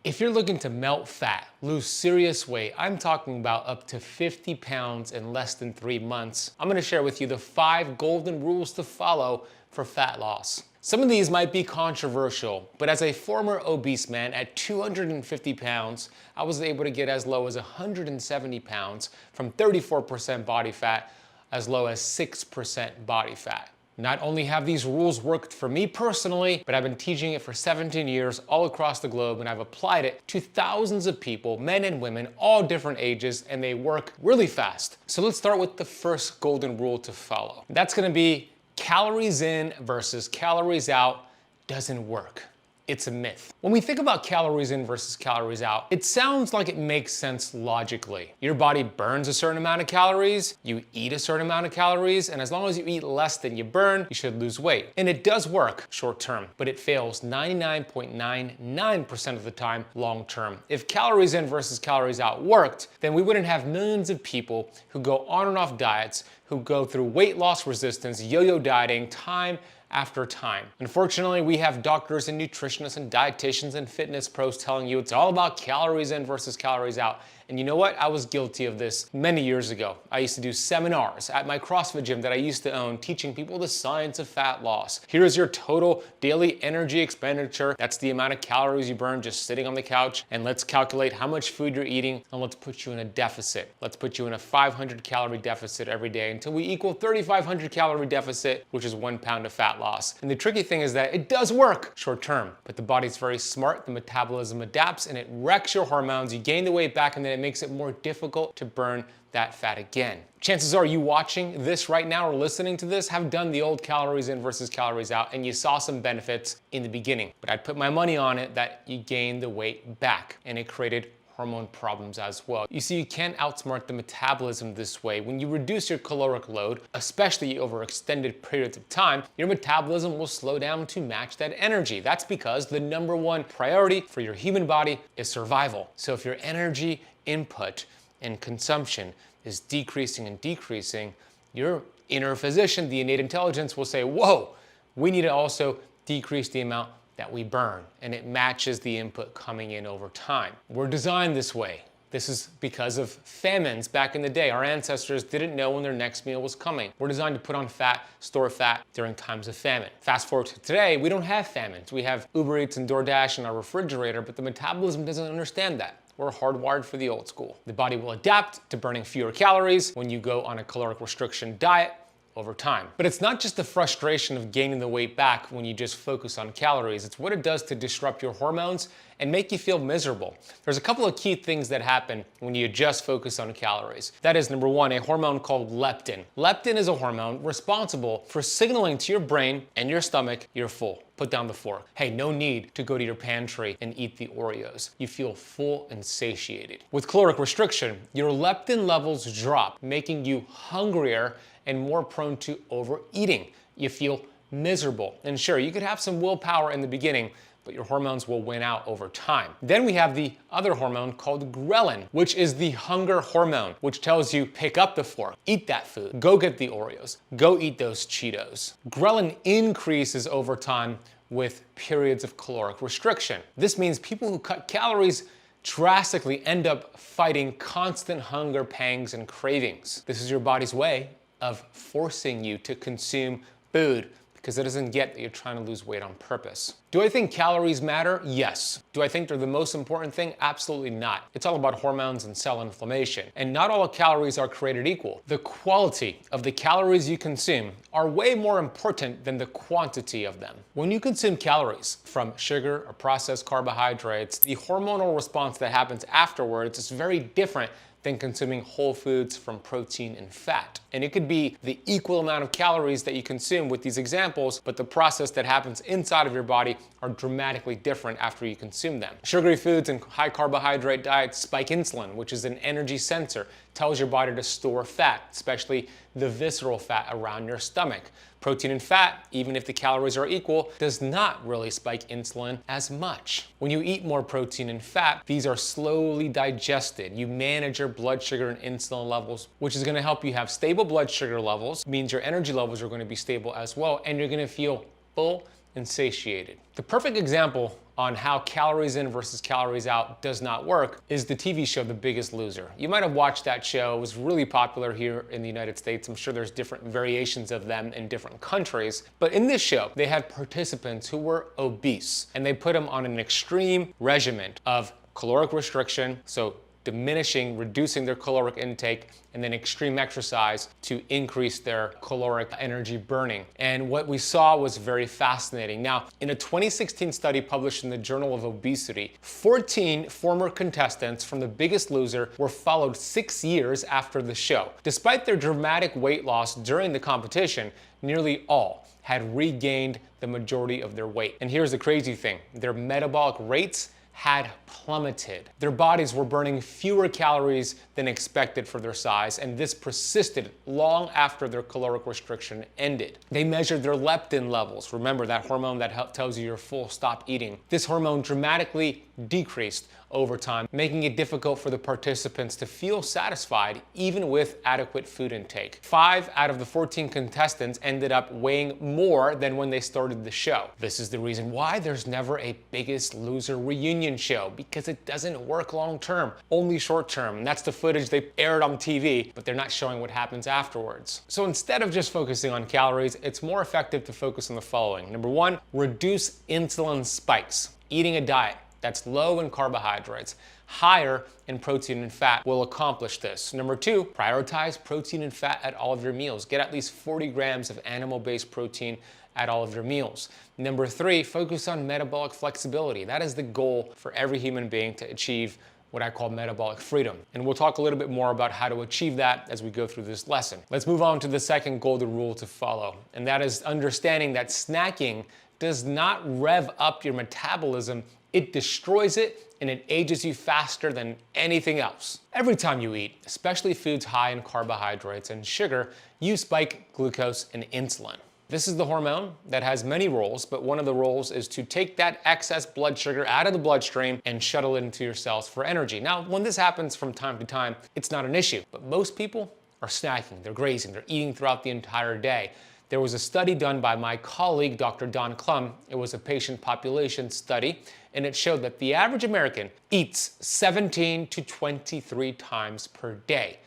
If you're looking to melt fat, lose serious weight, I'm talking about up to 50 pounds in less than 3 months, I'm gonna share with you the 5 golden rules to follow for fat loss. Some of these might be controversial, but as a former obese man at 250 pounds, I was able to get as low as 170 pounds from 34% body fat as low as 6% body fat. Not only have these rules worked for me personally, but I've been teaching it for 17 years all across the globe, and I've applied it to thousands of people, men and women, all different ages, and they work really fast. So let's start with the first golden rule to follow. That's gonna be calories in versus calories out doesn't work. It's a myth. When we think about calories in versus calories out, it sounds like it makes sense logically. Your body burns a certain amount of calories, you eat a certain amount of calories, and as long as you eat less than you burn, you should lose weight. And it does work short term, but it fails 99.99% of the time long term. If calories in versus calories out worked, then we wouldn't have millions of people who go on and off diets, who go through weight loss resistance, yo-yo dieting time after time. Unfortunately, we have doctors and nutritionists and dietitians and fitness pros telling you it's all about calories in versus calories out. And you know what? I was guilty of this many years ago. I used to do seminars at my CrossFit gym that I used to own, teaching people the science of fat loss. Here's your total daily energy expenditure. That's the amount of calories you burn just sitting on the couch. And let's calculate how much food you're eating, and let's put you in a deficit. Let's put you in a 500 calorie deficit every day until we equal 3,500 calorie deficit, which is 1 pound of fat loss. And the tricky thing is that it does work short term, but the body's very smart. The metabolism adapts and it wrecks your hormones. You gain the weight back, and then it makes it more difficult to burn that fat again. Chances are you watching this right now or listening to this have done the old calories in versus calories out, and you saw some benefits in the beginning. But I'd put my money on it that you gained the weight back, and it created hormone problems as well. You see, you can't outsmart the metabolism this way. When you reduce your caloric load, especially over extended periods of time, your metabolism will slow down to match that energy. That's because the #1 priority for your human body is survival. So if your energy input and consumption is decreasing and decreasing, your inner physician, the innate intelligence, will say, whoa, we need to also decrease the amount that we burn, and it matches the input coming in over time. We're designed this way. This is because of famines back in the day. Our ancestors didn't know when their next meal was coming. We're designed to put on fat, store fat during times of famine. Fast forward to today, we don't have famines. We have Uber Eats and DoorDash in our refrigerator, but the metabolism doesn't understand that. We're hardwired for the old school. The body will adapt to burning fewer calories when you go on a caloric restriction diet over time. But it's not just the frustration of gaining the weight back when you just focus on calories. It's what it does to disrupt your hormones and make you feel miserable. There's a couple of key things that happen when you just focus on calories. That is, #1, a hormone called leptin. Leptin is a hormone responsible for signaling to your brain and your stomach, you're full. Put down the fork. Hey, no need to go to your pantry and eat the Oreos. You feel full and satiated. With caloric restriction, your leptin levels drop, making you hungrier and more prone to overeating. You feel miserable. And sure, you could have some willpower in the beginning, but your hormones will win out over time. Then we have the other hormone called ghrelin, which is the hunger hormone, which tells you pick up the fork, eat that food, go get the Oreos, go eat those Cheetos. Ghrelin increases over time with periods of caloric restriction. This means people who cut calories drastically end up fighting constant hunger pangs and cravings. This is your body's way of forcing you to consume food because it doesn't get that you're trying to lose weight on purpose. Do I think calories matter? Yes. Do I think they're the most important thing? Absolutely not. It's all about hormones and cell inflammation. And not all calories are created equal. The quality of the calories you consume are way more important than the quantity of them. When you consume calories from sugar or processed carbohydrates, the hormonal response that happens afterwards is very different than consuming whole foods from protein and fat. And it could be the equal amount of calories that you consume with these examples, but the process that happens inside of your body are dramatically different after you consume them. Sugary foods and high carbohydrate diets spike insulin, which is an energy sensor, tells your body to store fat, especially the visceral fat around your stomach. Protein and fat, even if the calories are equal, does not really spike insulin as much. When you eat more protein and fat, these are slowly digested. You manage your blood sugar and insulin levels, which is gonna help you have stable blood sugar levels, means your energy levels are gonna be stable as well, and you're gonna feel full and satiated. The perfect example on how calories in versus calories out does not work is the TV show The Biggest Loser. You might have watched that show. It was really popular here in the United States. I'm sure there's different variations of them in different countries. But in this show, they had participants who were obese, and they put them on an extreme regimen of caloric restriction, so reducing their caloric intake, and then extreme exercise to increase their caloric energy burning. And what we saw was very fascinating. Now, in a 2016 study published in the Journal of Obesity, 14 former contestants from The Biggest Loser were followed 6 years after the show. Despite their dramatic weight loss during the competition, nearly all had regained the majority of their weight. And here's the crazy thing, their metabolic rates had plummeted. Their bodies were burning fewer calories than expected for their size, and this persisted long after their caloric restriction ended. They measured their leptin levels. Remember that hormone that tells you you're full, stop eating. This hormone dramatically decreased over time, making it difficult for the participants to feel satisfied even with adequate food intake. 5 out of the 14 contestants ended up weighing more than when they started the show. This is the reason why there's never a Biggest Loser reunion show, because it doesn't work long term, only short term. And that's the footage they aired on TV, but they're not showing what happens afterwards. So instead of just focusing on calories, it's more effective to focus on the following. Number 1, reduce insulin spikes. Eating a diet that's low in carbohydrates, higher in protein and fat will accomplish this. Number 2, prioritize protein and fat at all of your meals. Get at least 40 grams of animal-based protein at all of your meals. Number 3, focus on metabolic flexibility. That is the goal for every human being, to achieve what I call metabolic freedom. And we'll talk a little bit more about how to achieve that as we go through this lesson. Let's move on to the second golden rule to follow, and that is understanding that snacking does not rev up your metabolism, it destroys it, and it ages you faster than anything else. Every time you eat, especially foods high in carbohydrates and sugar, you spike glucose and insulin. This is the hormone that has many roles, but one of the roles is to take that excess blood sugar out of the bloodstream and shuttle it into your cells for energy. Now, when this happens from time to time, it's not an issue, but most people are snacking, they're grazing, they're eating throughout the entire day. There was a study done by my colleague, Dr. Don Clum. It was a patient population study, and it showed that the average American eats 17 to 23 times per day.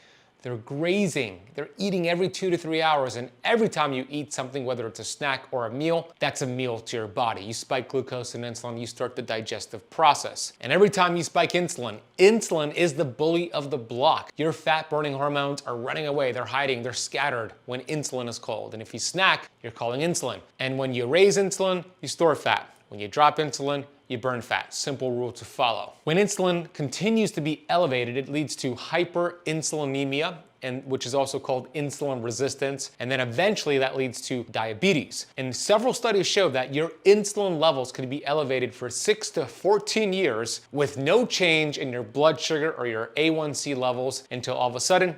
They're grazing, they're eating every 2 to 3 hours, and every time you eat something, whether it's a snack or a meal, that's a meal to your body. You spike glucose and insulin, you start the digestive process. And every time you spike insulin, insulin is the bully of the block. Your fat-burning hormones are running away, they're hiding, they're scattered when insulin is called. And if you snack, you're calling insulin. And when you raise insulin, you store fat. When you drop insulin, you burn fat. Simple rule to follow. When insulin continues to be elevated, it leads to hyperinsulinemia, which is also called insulin resistance, and then eventually that leads to diabetes. And several studies show that your insulin levels can be elevated for 6 to 14 years with no change in your blood sugar or your A1C levels, until all of a sudden,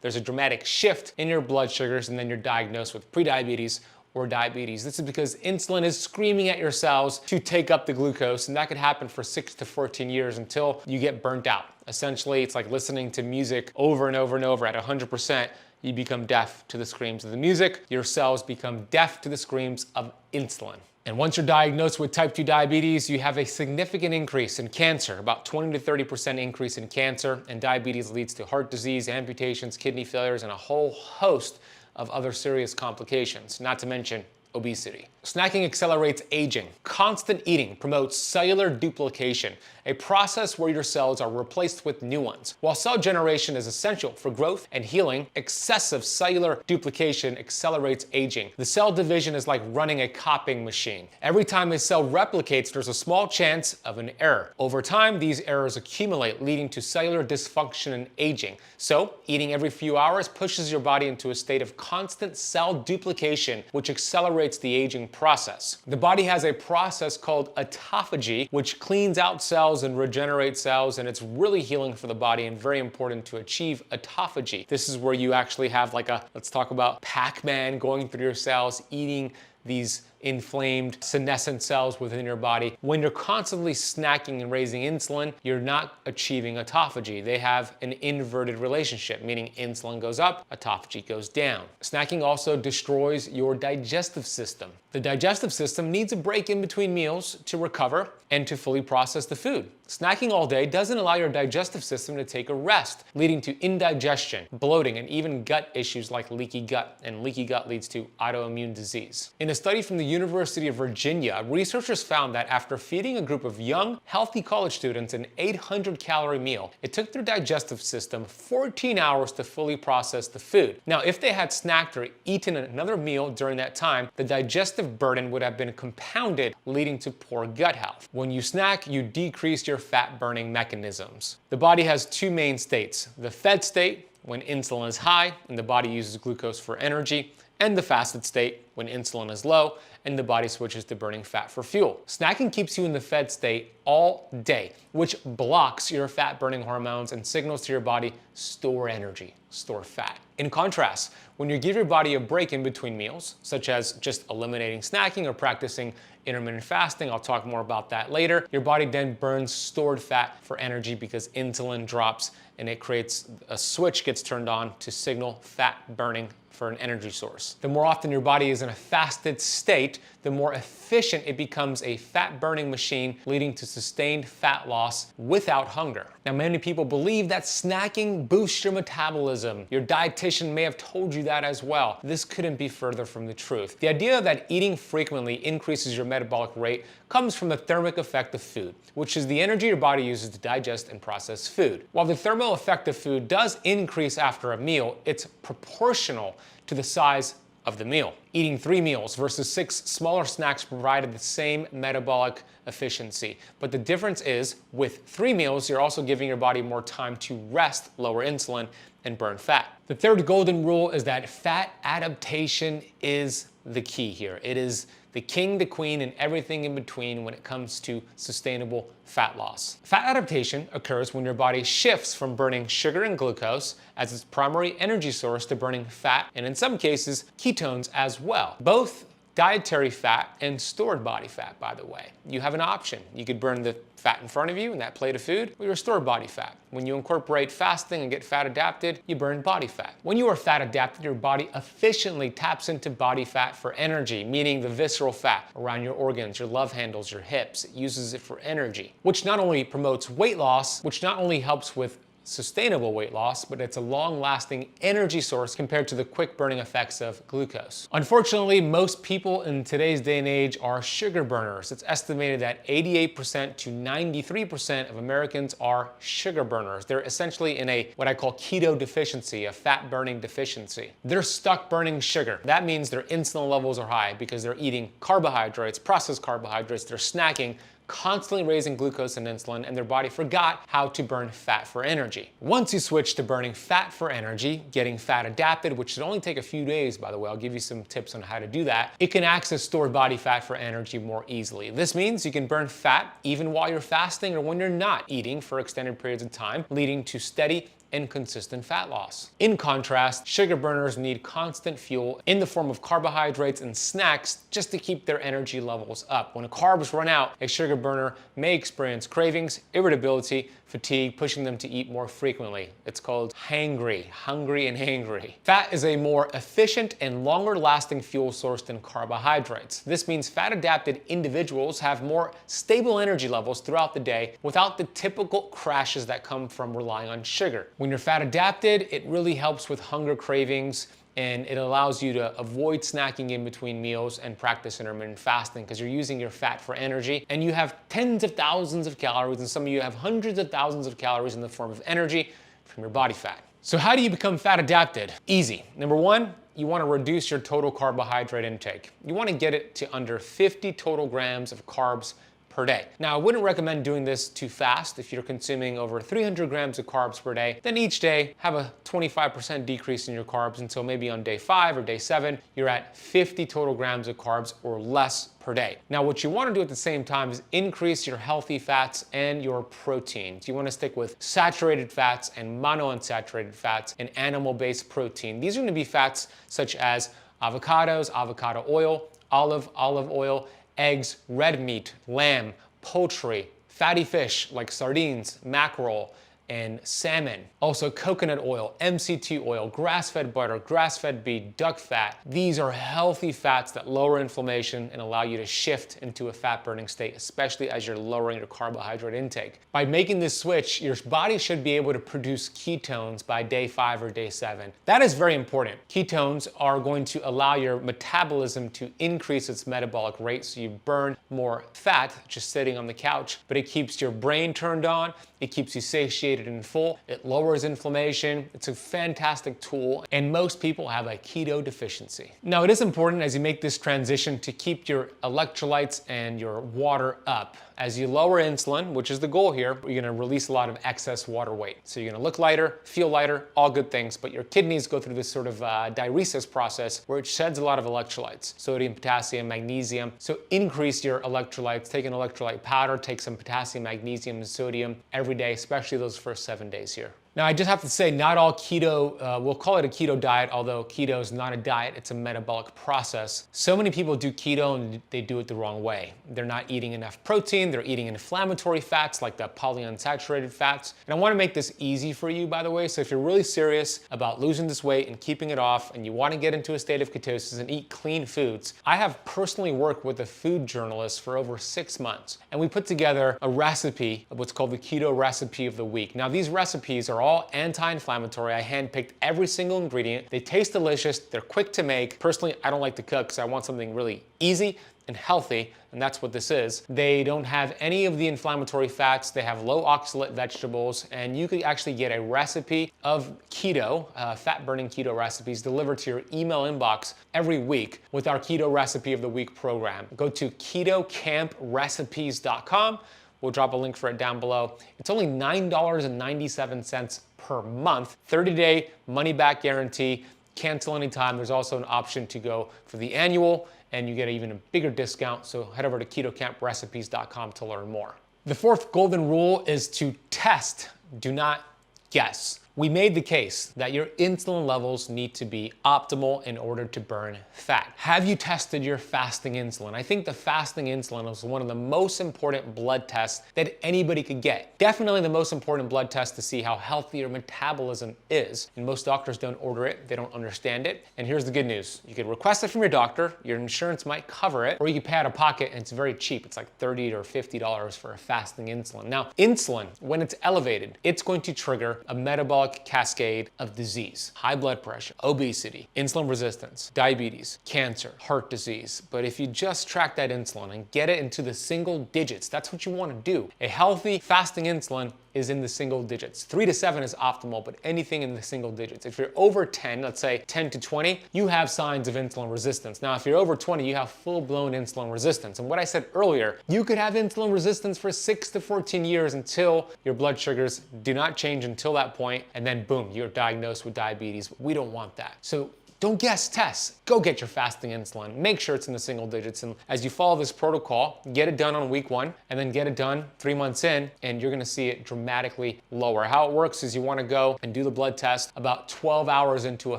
there's a dramatic shift in your blood sugars, and then you're diagnosed with prediabetes or diabetes. This is because insulin is screaming at your cells to take up the glucose, and that could happen for 6 to 14 years until you get burnt out. Essentially, it's like listening to music over and over and over at 100%. You become deaf to the screams of the music. Your cells become deaf to the screams of insulin. And once you're diagnosed with type 2 diabetes, you have a significant increase in cancer, about 20 to 30% increase in cancer, and diabetes leads to heart disease, amputations, kidney failures, and a whole host of other serious complications, not to mention obesity. Snacking accelerates aging. Constant eating promotes cellular duplication, a process where your cells are replaced with new ones. While cell generation is essential for growth and healing, excessive cellular duplication accelerates aging. The cell division is like running a copying machine. Every time a cell replicates, there's a small chance of an error. Over time, these errors accumulate, leading to cellular dysfunction and aging. So, eating every few hours pushes your body into a state of constant cell duplication, which accelerates the aging process. The body has a process called autophagy, which cleans out cells and regenerates cells, and it's really healing for the body and very important to achieve autophagy. This is where you actually have like let's talk about Pac-Man going through your cells, eating these inflamed senescent cells within your body. When you're constantly snacking and raising insulin, you're not achieving autophagy. They have an inverted relationship, meaning insulin goes up, autophagy goes down. Snacking also destroys your digestive system. The digestive system needs a break in between meals to recover and to fully process the food. Snacking all day doesn't allow your digestive system to take a rest, leading to indigestion, bloating, and even gut issues like leaky gut, and leaky gut leads to autoimmune disease. In a study from the University of Virginia, researchers found that after feeding a group of young, healthy college students an 800-calorie meal, it took their digestive system 14 hours to fully process the food. Now, if they had snacked or eaten another meal during that time, the digestive burden would have been compounded, leading to poor gut health. When you snack, you decrease your fat-burning mechanisms. The body has two main states: the fed state, when insulin is high and the body uses glucose for energy, and the fasted state, when insulin is low and the body switches to burning fat for fuel. Snacking keeps you in the fed state all day, which blocks your fat-burning hormones and signals to your body, store energy, store fat. In contrast, when you give your body a break in between meals, such as just eliminating snacking or practicing intermittent fasting, I'll talk more about that later, your body then burns stored fat for energy because insulin drops and it creates a switch gets turned on to signal fat burning for an energy source. The more often your body is in a fasted state, the more efficient it becomes a fat-burning machine, leading to sustained fat loss without hunger. Now, many people believe that snacking boosts your metabolism. Your dietitian may have told you that as well. This couldn't be further from the truth. The idea that eating frequently increases your metabolic rate comes from the thermic effect of food, which is the energy your body uses to digest and process food. While the thermal effect of food does increase after a meal, it's proportional to the size of the meal. Eating 3 meals versus 6 smaller snacks provided the same metabolic efficiency. But the difference is, with 3 meals, you're also giving your body more time to rest, lower insulin, and burn fat. The third golden rule is that fat adaptation is the key here. It is the king, the queen, and everything in between when it comes to sustainable fat loss. Fat adaptation occurs when your body shifts from burning sugar and glucose as its primary energy source to burning fat, and in some cases, ketones as well. Both dietary fat and stored body fat, by the way. You have an option. You could burn the fat in front of you in that plate of food, or your stored body fat. When you incorporate fasting and get fat adapted, you burn body fat. When you are fat adapted, your body efficiently taps into body fat for energy, meaning the visceral fat around your organs, your love handles, your hips. It uses it for energy, which not only promotes weight loss, which not only helps with sustainable weight loss, but it's a long-lasting energy source compared to the quick burning effects of glucose. Unfortunately, most people in today's day and age are sugar burners. It's estimated that 88% to 93% of Americans are sugar burners. They're essentially in a what I call keto deficiency, a fat burning deficiency. They're stuck burning sugar. That means their insulin levels are high because they're eating carbohydrates, processed carbohydrates, they're snacking, constantly raising glucose and insulin, and their body forgot how to burn fat for energy. Once you switch to burning fat for energy, getting fat adapted, which should only take a few days, by the way, I'll give you some tips on how to do that, it can access stored body fat for energy more easily. This means you can burn fat even while you're fasting or when you're not eating for extended periods of time, leading to steady and consistent fat loss. In contrast, sugar burners need constant fuel in the form of carbohydrates and snacks just to keep their energy levels up. When carbs run out, a sugar burner may experience cravings, irritability, fatigue, pushing them to eat more frequently. It's called hangry, hungry and hangry. Fat is a more efficient and longer lasting fuel source than carbohydrates. This means fat adapted individuals have more stable energy levels throughout the day without the typical crashes that come from relying on sugar. When you're fat adapted, it really helps with hunger cravings, and it allows you to avoid snacking in between meals and practice intermittent fasting because you're using your fat for energy, and you have tens of thousands of calories, and some of you have hundreds of thousands of calories in the form of energy from your body fat. So how do you become fat adapted? Easy. Number one, you want to reduce your total carbohydrate intake. You want to get it to under 50 total grams of carbs per day. Now, I wouldn't recommend doing this too fast. If you're consuming over 300 grams of carbs per day, then each day have a 25% decrease in your carbs until maybe on day 5 or day 7, you're at 50 total grams of carbs or less per day. Now, what you want to do at the same time is increase your healthy fats and your proteins. You want to stick with saturated fats and monounsaturated fats and animal-based protein. These are going to be fats such as avocados, avocado oil, olive oil, eggs, red meat, lamb, poultry, fatty fish like sardines, mackerel, and salmon. Also coconut oil, MCT oil, grass-fed butter, grass-fed beef, duck fat. These are healthy fats that lower inflammation and allow you to shift into a fat-burning state, especially as you're lowering your carbohydrate intake. By making this switch, your body should be able to produce ketones by day 5 or day 7. That is very important. Ketones are going to allow your metabolism to increase its metabolic rate, so you burn more fat just sitting on the couch, but it keeps your brain turned on, it keeps you satiated and full, it lowers inflammation. It's a fantastic tool, and most people have a keto deficiency. Now, it is important as you make this transition to keep your electrolytes and your water up. As you lower insulin, which is the goal here, you're gonna release a lot of excess water weight. So you're gonna look lighter, feel lighter, all good things, but your kidneys go through this sort of diuresis process where it sheds a lot of electrolytes, sodium, potassium, magnesium. So increase your electrolytes, take an electrolyte powder, take some potassium, magnesium, and sodium every day, especially those first 7 days here. Now, I just have to say, not all keto, we'll call it a keto diet, although keto is not a diet, it's a metabolic process. So many people do keto and they do it the wrong way. They're not eating enough protein, they're eating inflammatory fats like the polyunsaturated fats. And I wanna make this easy for you, by the way, so if you're really serious about losing this weight and keeping it off, and you wanna get into a state of ketosis and eat clean foods, I have personally worked with a food journalist for over 6 months, and we put together a recipe of what's called the Keto Recipe of the Week. Now, these recipes are all anti-inflammatory. I handpicked every single ingredient. They taste delicious. They're quick to make. Personally, I don't like to cook because I want something really easy and healthy, and that's what this is. They don't have any of the inflammatory fats. They have low oxalate vegetables, and you could actually get a recipe of keto, fat-burning keto recipes delivered to your email inbox every week with our Keto Recipe of the Week program. Go to ketocampresrecipes.com. We'll drop a link for it down below. It's only $9.97 per month, 30-day money-back guarantee, cancel anytime. There's also an option to go for the annual, and you get even a bigger discount, so head over to ketocampresrecipes.com to learn more. The fourth golden rule is to test, do not guess. We made the case that your insulin levels need to be optimal in order to burn fat. Have you tested your fasting insulin? I think the fasting insulin is one of the most important blood tests that anybody could get. Definitely the most important blood test to see how healthy your metabolism is. And most doctors don't order it, they don't understand it. And here's the good news. You could request it from your doctor, your insurance might cover it, or you can pay out of pocket and it's very cheap. It's like $30 or $50 for a fasting insulin. Now, insulin, when it's elevated, it's going to trigger a metabolic cascade of disease, high blood pressure, obesity, insulin resistance, diabetes, cancer, heart disease. But if you just track that insulin and get it into the single digits, that's what you want to do. A healthy fasting insulin is in the single digits. 3 to 7 is optimal, but anything in the single digits. If you're over 10, let's say 10 to 20, you have signs of insulin resistance. Now, if you're over 20, you have full-blown insulin resistance. And what I said earlier, you could have insulin resistance for 6 to 14 years until your blood sugars do not change until that point, and then boom, you're diagnosed with diabetes. We don't want that. So don't guess, test. Go get your fasting insulin. Make sure it's in the single digits. And as you follow this protocol, get it done on week 1 and then get it done 3 months in, and you're gonna see it dramatically lower. How it works is you wanna go and do the blood test about 12 hours into a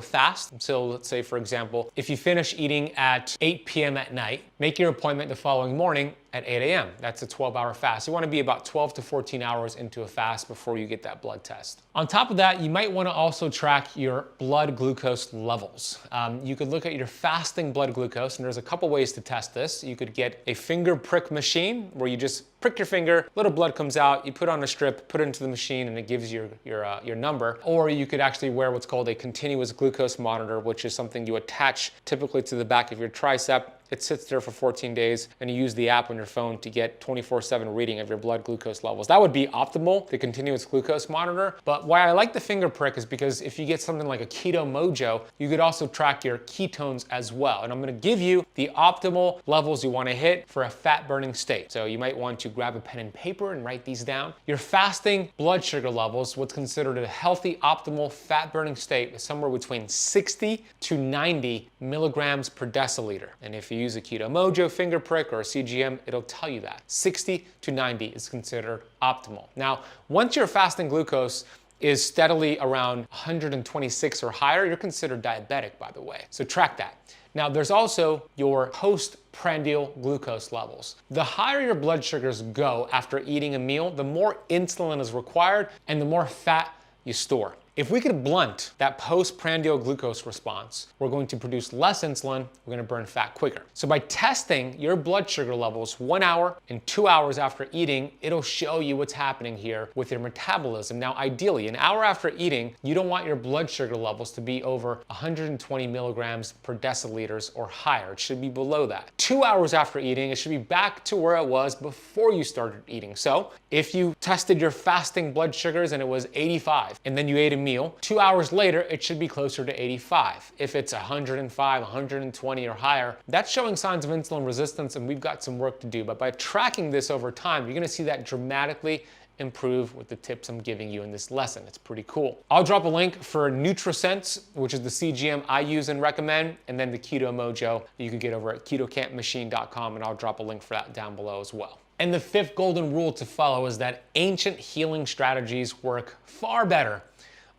fast. So let's say, for example, if you finish eating at 8 p.m. at night, make your appointment the following morning at 8 a.m. That's a 12-hour fast. You want to be about 12 to 14 hours into a fast before you get that blood test. On top of that, you might want to also track your blood glucose levels. You could look at your fasting blood glucose, and there's a couple ways to test this. You could get a finger prick machine where you just prick your finger, little blood comes out, you put on a strip, put it into the machine, and it gives you your number. Or you could actually wear what's called a continuous glucose monitor, which is something you attach typically to the back of your tricep. It sits there for 14 days, and you use the app on your phone to get 24/7 reading of your blood glucose levels. That would be optimal, the continuous glucose monitor. But why I like the finger prick is because if you get something like a Keto Mojo, you could also track your ketones as well. And I'm gonna give you the optimal levels you wanna hit for a fat burning state. So you might want to grab a pen and paper and write these down. Your fasting blood sugar levels, what's considered a healthy, optimal fat burning state, is somewhere between 60 to 90 milligrams per deciliter. And if you use a Keto Mojo finger prick or a CGM, it'll tell you that. 60 to 90 is considered optimal. Now, once your fasting glucose is steadily around 126 or higher, you're considered diabetic, by the way. So track that. Now, there's also your postprandial glucose levels. The higher your blood sugars go after eating a meal, the more insulin is required and the more fat you store. If we could blunt that postprandial glucose response, we're going to produce less insulin, we're going to burn fat quicker. So by testing your blood sugar levels 1 hour and 2 hours after eating, it'll show you what's happening here with your metabolism. Now, ideally, an hour after eating, you don't want your blood sugar levels to be over 120 milligrams per deciliters or higher. It should be below that. 2 hours after eating, it should be back to where it was before you started eating. So if you tested your fasting blood sugars and it was 85, and then you ate a meal, 2 hours later, it should be closer to 85. If it's 105, 120 or higher, that's showing signs of insulin resistance, and we've got some work to do. But by tracking this over time, you're gonna see that dramatically improve with the tips I'm giving you in this lesson. It's pretty cool. I'll drop a link for NutriSense, which is the CGM I use and recommend, and then the Keto Mojo you can get over at 𝙎𝙬𝘎𝑘𝑚achine.com, and I'll drop a link for that down below as well. And the fifth golden rule to follow is that ancient healing strategies work far better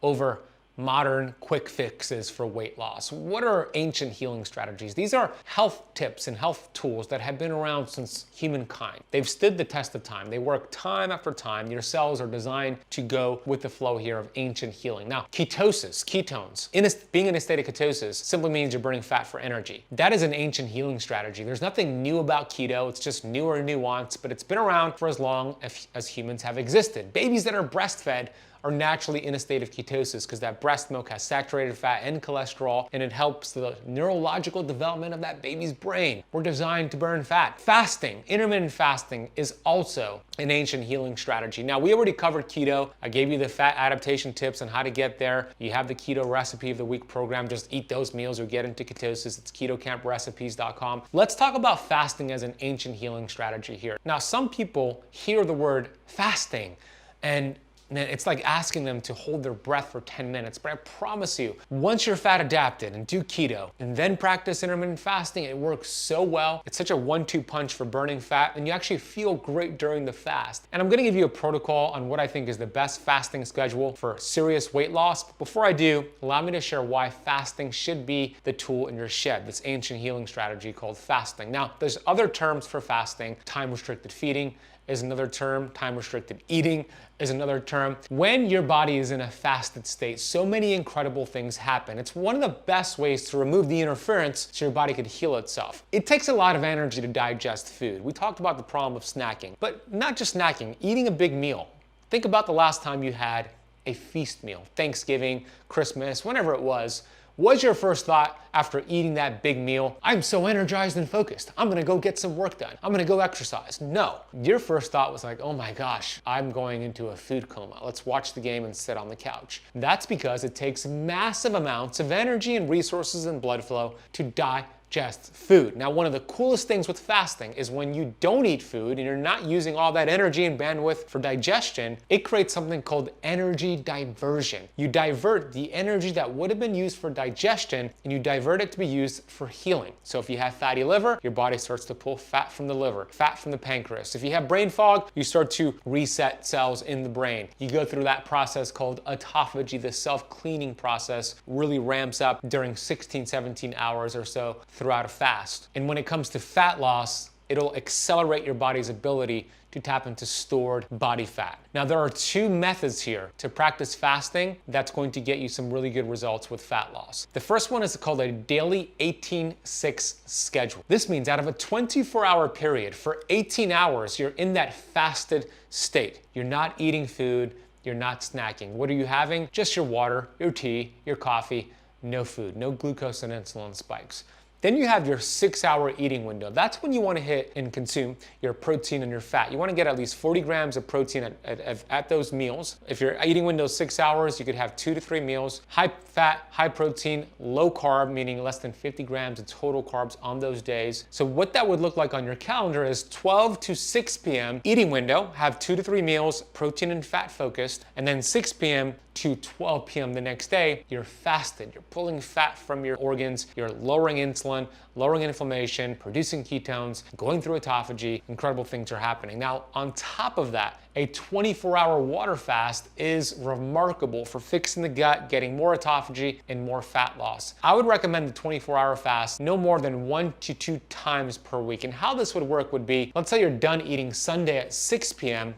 over modern quick fixes for weight loss. What are ancient healing strategies? These are health tips and health tools that have been around since humankind. They've stood the test of time. They work time after time. Your cells are designed to go with the flow here of ancient healing. Now, ketosis, ketones, being in a state of ketosis simply means you're burning fat for energy. That is an ancient healing strategy. There's nothing new about keto. It's just newer nuance, but it's been around for as long as humans have existed. Babies that are breastfed are naturally in a state of ketosis because that breast milk has saturated fat and cholesterol, and it helps the neurological development of that baby's brain. We're designed to burn fat. Fasting, intermittent fasting, is also an ancient healing strategy. Now, we already covered keto. I gave you the fat adaptation tips on how to get there. You have the keto recipe of the week program. Just eat those meals or get into ketosis. It's ketocampresrecipes.com. Let's talk about fasting as an ancient healing strategy here. Now, some people hear the word fasting and it's like asking them to hold their breath for 10 minutes, but I promise you, once you're fat adapted and do keto and then practice intermittent fasting, it works so well. It's such a 1-2 punch for burning fat, and you actually feel great during the fast. And I'm gonna give you a protocol on what I think is the best fasting schedule for serious weight loss. But before I do, allow me to share why fasting should be the tool in your shed, this ancient healing strategy called fasting. Now, there's other terms for fasting. Time-restricted feeding is another term. Time-restricted eating is another term. When your body is in a fasted state, so many incredible things happen. It's one of the best ways to remove the interference so your body could heal itself. It takes a lot of energy to digest food. We talked about the problem of snacking, but not just snacking, eating a big meal. Think about the last time you had a feast meal, Thanksgiving, Christmas, whenever it was. Was your first thought after eating that big meal, I'm so energized and focused, I'm gonna go get some work done, I'm gonna go exercise? No. Your first thought was like, oh my gosh, I'm going into a food coma. Let's watch the game and sit on the couch. That's because it takes massive amounts of energy and resources and blood flow to digest food. Now, one of the coolest things with fasting is when you don't eat food and you're not using all that energy and bandwidth for digestion, it creates something called energy diversion. You divert the energy that would have been used for digestion and you divert it to be used for healing. So if you have fatty liver, your body starts to pull fat from the liver, fat from the pancreas. If you have brain fog, you start to reset cells in the brain. You go through that process called autophagy. The self-cleaning process really ramps up during 16, 17 hours or so throughout a fast. And when it comes to fat loss, it'll accelerate your body's ability to tap into stored body fat. Now, there are two methods here to practice fasting that's going to get you some really good results with fat loss. The first one is called a daily 18-6 schedule. This means out of a 24-hour period, for 18 hours, you're in that fasted state. You're not eating food, you're not snacking. What are you having? Just your water, your tea, your coffee, no food, no glucose and insulin spikes. Then you have your 6-hour eating window. That's when you want to hit and consume your protein and your fat. You want to get at least 40 grams of protein at those meals. If your eating window is 6 hours, you could have 2 to 3 meals. High fat, high protein, low carb, meaning less than 50 grams of total carbs on those days. So what that would look like on your calendar is 12 to 6 p.m. eating window, have 2 to 3 meals, protein and fat focused, and then 6 p.m. to 12 p.m. the next day, you're fasted. You're pulling fat from your organs, you're lowering insulin, lowering inflammation, producing ketones, going through autophagy. Incredible things are happening. Now, on top of that, a 24-hour water fast is remarkable for fixing the gut, getting more autophagy, and more fat loss. I would recommend the 24-hour fast no more than 1 to 2 times per week. And how this would work would be, let's say you're done eating Sunday at 6 p.m.,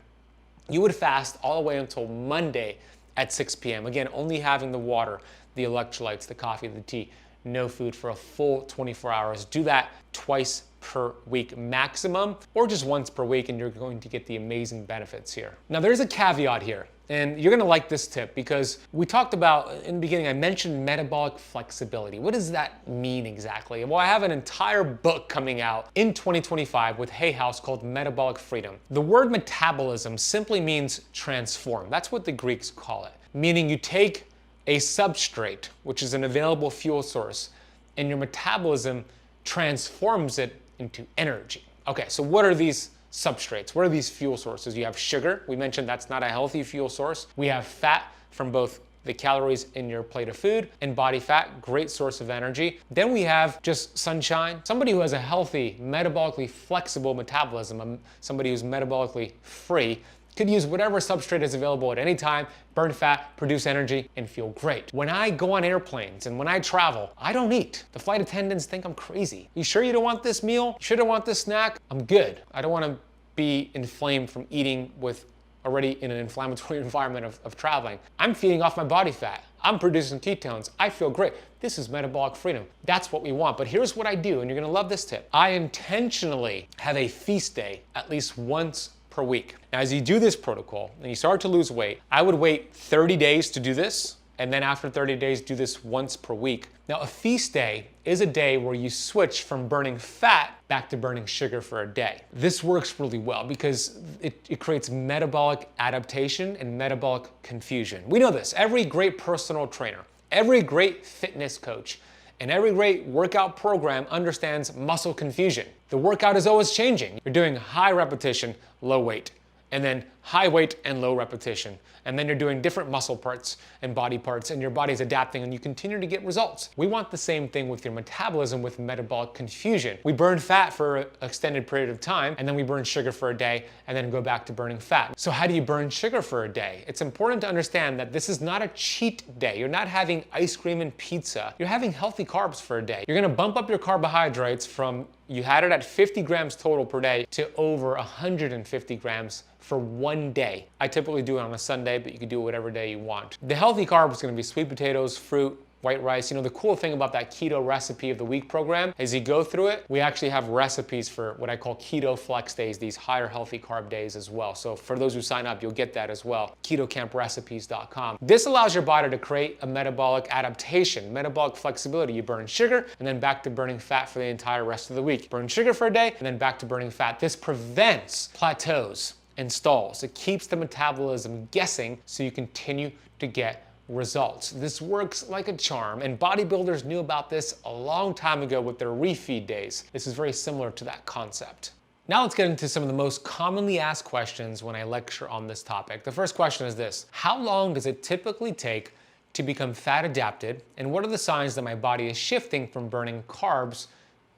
you would fast all the way until Monday at 6 p.m. Again, only having the water, the electrolytes, the coffee, the tea, no food for a full 24 hours. Do that twice per week maximum, or just once per week, and you're going to get the amazing benefits here. Now, there's a caveat here, and you're gonna like this tip because we talked about, in the beginning, I mentioned metabolic flexibility. What does that mean exactly? Well, I have an entire book coming out in 2025 with Hay House called Metabolic Freedom. The word metabolism simply means transform. That's what the Greeks call it, meaning you take a substrate, which is an available fuel source, and your metabolism transforms it into energy. Okay, so what are these substrates? What are these fuel sources? You have sugar. We mentioned that's not a healthy fuel source. We have fat from both the calories in your plate of food and body fat, great source of energy. Then we have just sunshine. Somebody who has a healthy, metabolically flexible metabolism, somebody who's metabolically free, could use whatever substrate is available at any time, burn fat, produce energy, and feel great. When I go on airplanes and when I travel, I don't eat. The flight attendants think I'm crazy. You sure you don't want this meal? You sure don't want this snack? I'm good. I don't want to be inflamed from eating with already in an inflammatory environment of traveling. I'm feeding off my body fat. I'm producing ketones. I feel great. This is metabolic freedom. That's what we want. But here's what I do, and you're gonna love this tip. I intentionally have a feast day at least once per week. Now, as you do this protocol and you start to lose weight, I would wait 30 days to do this, and then after 30 days, do this once per week. Now, a feast day is a day where you switch from burning fat back to burning sugar for a day. This works really well because it creates metabolic adaptation and metabolic confusion. We know this. Every great personal trainer, every great fitness coach, and every great workout program understands muscle confusion. The workout is always changing. You're doing high repetition, low weight, and then high weight and low repetition. And then you're doing different muscle parts and body parts, and your body's adapting, and you continue to get results. We want the same thing with your metabolism with metabolic confusion. We burn fat for an extended period of time, and then we burn sugar for a day, and then go back to burning fat. So how do you burn sugar for a day? It's important to understand that this is not a cheat day. You're not having ice cream and pizza. You're having healthy carbs for a day. You're gonna bump up your carbohydrates from, you had it at 50 grams total per day, to over 150 grams for one day. I typically do it on a Sunday, but you can do it whatever day you want. The healthy carb is gonna be sweet potatoes, fruit, white rice. You know, the cool thing about that keto recipe of the week program is you go through it, we actually have recipes for what I call keto flex days, these higher healthy carb days as well. So for those who sign up, you'll get that as well. KetoCampRecipes.com. This allows your body to create a metabolic adaptation, metabolic flexibility. You burn sugar and then back to burning fat for the entire rest of the week. Burn sugar for a day and then back to burning fat. This prevents plateaus and stalls. It keeps the metabolism guessing so you continue to get results. This works like a charm, and bodybuilders knew about this a long time ago with their refeed days. This is very similar to that concept. Now let's get into some of the most commonly asked questions when I lecture on this topic. The first question is this: how long does it typically take to become fat adapted, and what are the signs that my body is shifting from burning carbs,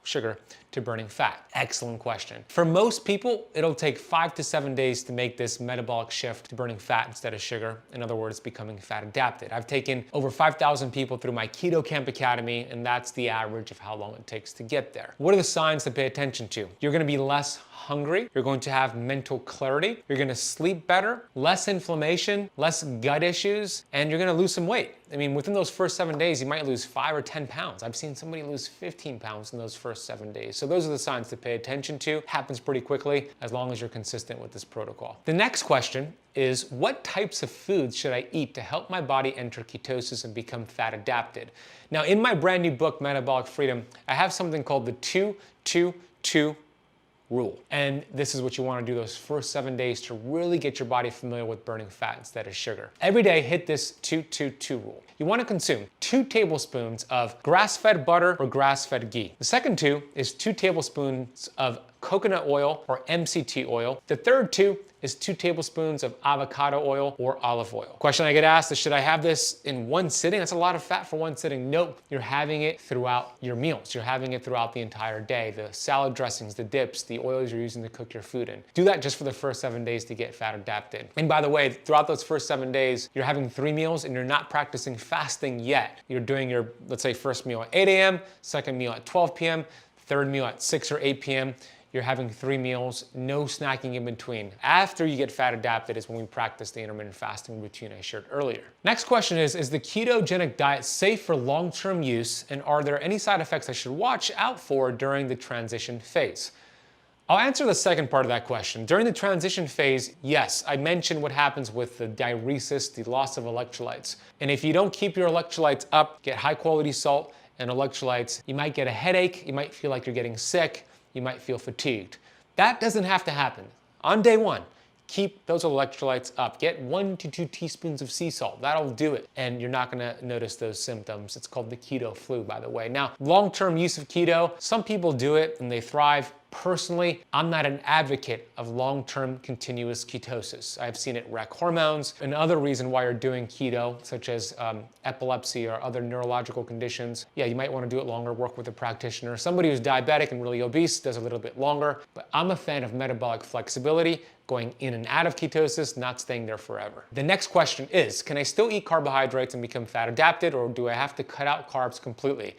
sugar, to burning fat? Excellent question. For most people, it'll take 5 to 7 days to make this metabolic shift to burning fat instead of sugar. In other words, becoming fat adapted. I've taken over 5,000 people through my Keto Camp Academy, and that's the average of how long it takes to get there. What are the signs to pay attention to? You're gonna be less hungry, you're going to have mental clarity, you're gonna sleep better, less inflammation, less gut issues, and you're gonna lose some weight. I mean, within those first 7 days, you might lose 5 or 10 pounds. I've seen somebody lose 15 pounds in those first 7 days. So those are the signs to pay attention to. Happens pretty quickly as long as you're consistent with this protocol. The next question is, what types of foods should I eat to help my body enter ketosis and become fat adapted? Now, in my brand new book, Metabolic Freedom, I have something called the 2-2-2 rule. And this is what you want to do those first 7 days to really get your body familiar with burning fat instead of sugar. Every day, hit this 2-2-2 rule. You want to consume 2 tablespoons of grass-fed butter or grass-fed ghee. The second 2 is 2 tablespoons of coconut oil or MCT oil. The third two is 2 tablespoons of avocado oil or olive oil. Question I get asked is, should I have this in one sitting? That's a lot of fat for one sitting. Nope, you're having it throughout your meals. You're having it throughout the entire day. The salad dressings, the dips, the oils you're using to cook your food in. Do that just for the first 7 days to get fat adapted. And by the way, throughout those first 7 days, you're having 3 meals and you're not practicing fasting yet. You're doing your, let's say, first meal at 8 a.m., second meal at 12 p.m., third meal at 6 or 8 p.m., you're having 3 meals, no snacking in between. After you get fat adapted is when we practice the intermittent fasting routine I shared earlier. Next question is the ketogenic diet safe for long-term use, and are there any side effects I should watch out for during the transition phase? I'll answer the second part of that question. During the transition phase, yes, I mentioned what happens with the diuresis, the loss of electrolytes. And if you don't keep your electrolytes up, get high quality salt and electrolytes, you might get a headache, you might feel like you're getting sick, you might feel fatigued. That doesn't have to happen. On day 1, keep those electrolytes up. Get 1 to 2 teaspoons of sea salt. That'll do it. And you're not gonna notice those symptoms. It's called the keto flu, by the way. Now, long-term use of keto, some people do it and they thrive. Personally, I'm not an advocate of long-term continuous ketosis. I've seen it wreck hormones. Another reason why you're doing keto, such as epilepsy or other neurological conditions, yeah, you might want to do it longer, work with a practitioner. Somebody who's diabetic and really obese does a little bit longer, but I'm a fan of metabolic flexibility, going in and out of ketosis, not staying there forever. The next question is, can I still eat carbohydrates and become fat adapted, or do I have to cut out carbs completely?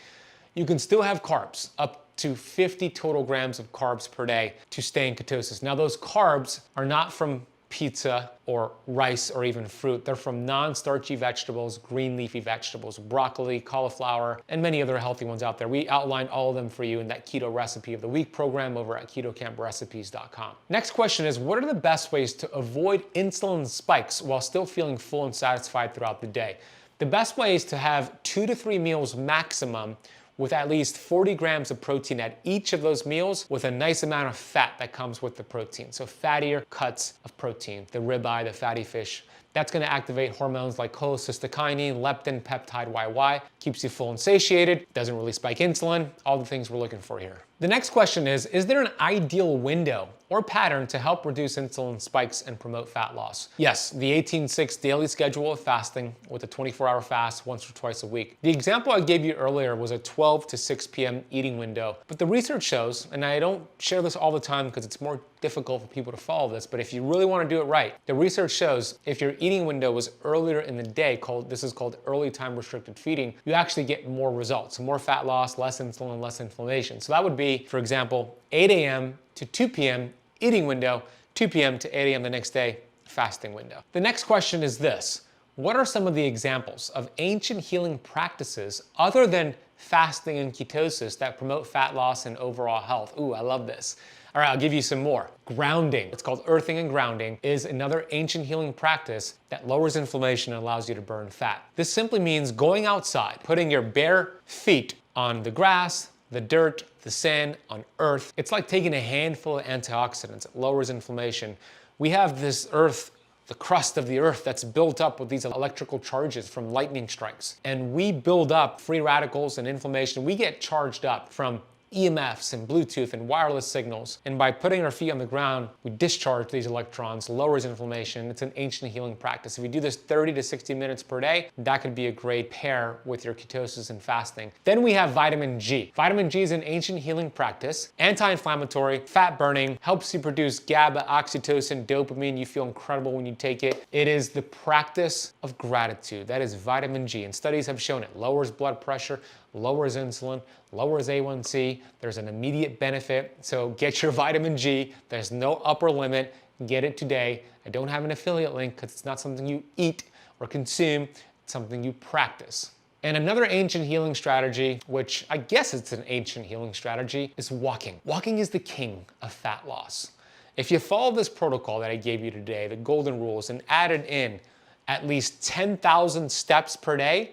You can still have carbs, up to 50 total grams of carbs per day to stay in ketosis. Now those carbs are not from pizza or rice or even fruit. They're from non-starchy vegetables, green leafy vegetables, broccoli, cauliflower, and many other healthy ones out there. We outline all of them for you in that Keto Recipe of the Week program over at KetoCampRecipes.com. Next question is, what are the best ways to avoid insulin spikes while still feeling full and satisfied throughout the day? The best way is to have 2 to 3 meals maximum with at least 40 grams of protein at each of those meals, with a nice amount of fat that comes with the protein. So fattier cuts of protein, the ribeye, the fatty fish. That's gonna activate hormones like cholecystokinin, leptin, peptide YY, keeps you full and satiated, doesn't really spike insulin, all the things we're looking for here. The next question is there an ideal window or pattern to help reduce insulin spikes and promote fat loss? Yes, the 18-6 daily schedule of fasting with a 24-hour fast once or twice a week. The example I gave you earlier was a 12 to 6 p.m. eating window, but the research shows, and I don't share this all the time because it's more difficult for people to follow this, but if you really want to do it right, the research shows if your eating window was earlier in the day, this is called early time restricted feeding, you actually get more results, more fat loss, less insulin, less inflammation. So that would be, for example, 8 a.m. to 2 p.m. eating window, 2 p.m. to 8 a.m. the next day, fasting window. The next question is this: what are some of the examples of ancient healing practices other than fasting and ketosis that promote fat loss and overall health? Ooh, I love this. All right, I'll give you some more. Grounding, it's called earthing and grounding, is another ancient healing practice that lowers inflammation and allows you to burn fat. This simply means going outside, putting your bare feet on the grass, the dirt, the sand, on earth. It's like taking a handful of antioxidants. It lowers inflammation. We have this earth, the crust of the earth, that's built up with these electrical charges from lightning strikes. And we build up free radicals and inflammation. We get charged up from EMFs and Bluetooth and wireless signals. And by putting our feet on the ground, we discharge these electrons, lowers inflammation. It's an ancient healing practice. If you do this 30 to 60 minutes per day, that could be a great pair with your ketosis and fasting. Then we have vitamin G. Vitamin G is an ancient healing practice, anti-inflammatory, fat burning, helps you produce GABA, oxytocin, dopamine. You feel incredible when you take it. It is the practice of gratitude. That is vitamin G. And studies have shown it lowers blood pressure, lowers insulin, lowers A1C. There's an immediate benefit. So get your vitamin G. There's no upper limit. Get it today. I don't have an affiliate link because it's not something you eat or consume. It's something you practice. And another ancient healing strategy, which I guess it's an ancient healing strategy, is walking. Walking is the king of fat loss. If you follow this protocol that I gave you today, the golden rules, and added in at least 10,000 steps per day,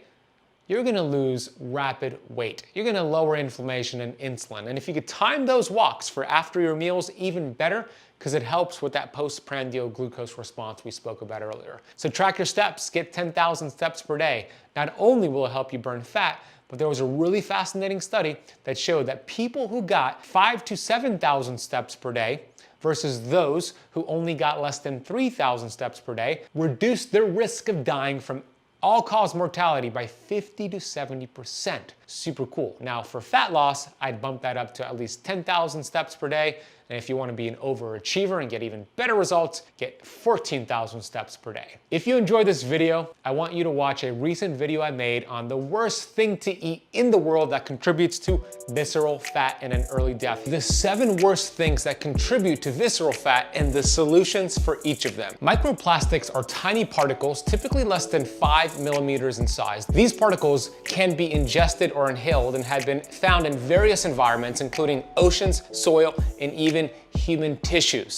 you're gonna lose rapid weight. You're gonna lower inflammation and insulin. And if you could time those walks for after your meals, even better, because it helps with that postprandial glucose response we spoke about earlier. So track your steps, get 10,000 steps per day. Not only will it help you burn fat, but there was a really fascinating study that showed that people who got 5,000 to 7,000 steps per day versus those who only got less than 3,000 steps per day reduced their risk of dying from all-cause mortality by 50 to 70%. Super cool. Now for fat loss, I'd bump that up to at least 10,000 steps per day. And if you want to be an overachiever and get even better results, get 14,000 steps per day. If you enjoyed this video, I want you to watch a recent video I made on the worst thing to eat in the world that contributes to visceral fat and an early death. The 7 worst things that contribute to visceral fat and the solutions for each of them. Microplastics are tiny particles, typically less than 5 millimeters in size. These particles can be ingested or inhaled and have been found in various environments, including oceans, soil, and even human tissues.